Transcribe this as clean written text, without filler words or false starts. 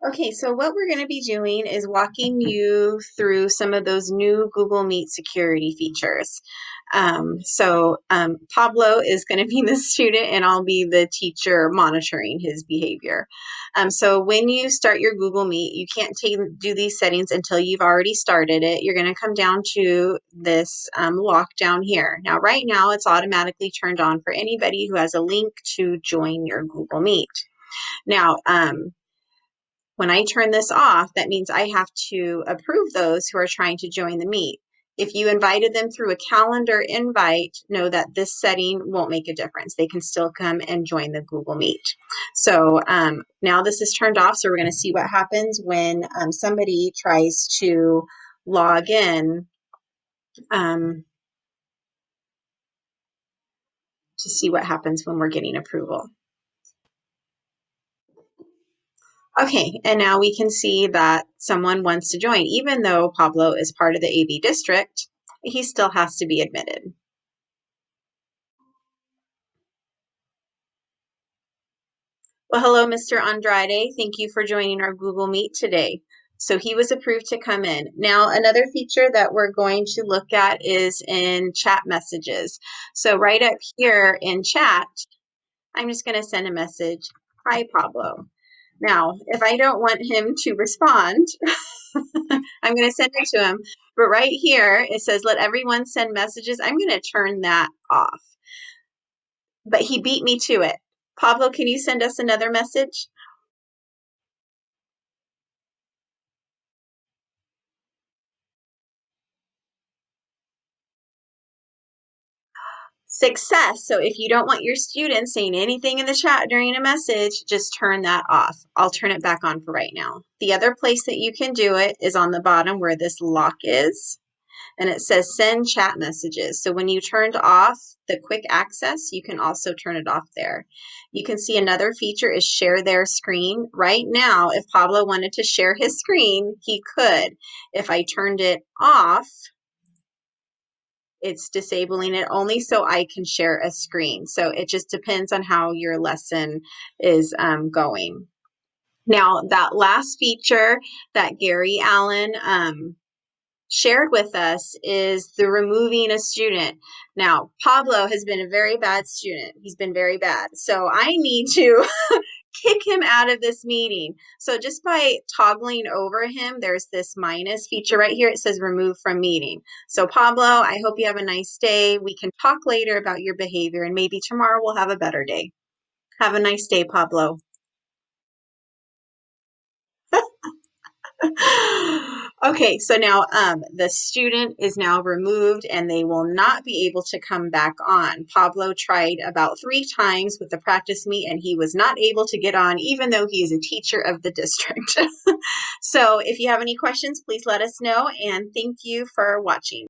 Okay, so what we're going to be doing is walking you through some of those new Google Meet security features. Pablo is going to be the student and I'll be the teacher monitoring his behavior. So when you start your Google Meet, you can't do these settings until you've already started it. You're going to come down to this lock down here. Now, right now, it's automatically turned on for anybody who has a link to join your Google Meet. Now, when I turn this off, that means I have to approve those who are trying to join the meet. If you invited them through a calendar invite, know that this setting won't make a difference. They can still come and join the Google Meet. So now this is turned off, so we're going to see what happens when somebody tries to log in to see what happens when we're getting approval. Okay, and now we can see that someone wants to join. Even though Pablo is part of the AB district, he still has to be admitted. Well, hello, Mr. Andrade. Thank you for joining our Google Meet today. So he was approved to come in. Now, another feature that we're going to look at is in chat messages. So right up here in chat, I'm just going to send a message. Hi, Pablo. Now, if I don't want him to respond, I'm going to send it to him. But right here, it says, let everyone send messages. I'm going to turn that off. But he beat me to it. Pablo, can you send us another message? Success. So if you don't want your students saying anything in the chat during a message, just turn that off. I'll turn it back on for right now. The other place that you can do it is on the bottom where this lock is. And it says send chat messages. So when you turned off the quick access, you can also turn it off there. You can see another feature is share their screen. Right now, if Pablo wanted to share his screen, he could. If I turned it off, it's disabling it only so I can share a screen. So it just depends on how your lesson is going. Now, that last feature that Gary Allen shared with us is the removing a student. Now, Pablo has been a very bad student. He's been very bad. So I need to kick him out of this meeting. So just by toggling over him, there's this minus feature right here. It says remove from meeting. So Pablo, I hope you have a nice day. We can talk later about your behavior and maybe tomorrow we'll have a better day. Have a nice day, Pablo. Okay, so now the student is now removed and they will not be able to come back on. Pablo tried about 3 times with the practice meet and he was not able to get on even though he is a teacher of the district. So if you have any questions, please let us know and thank you for watching.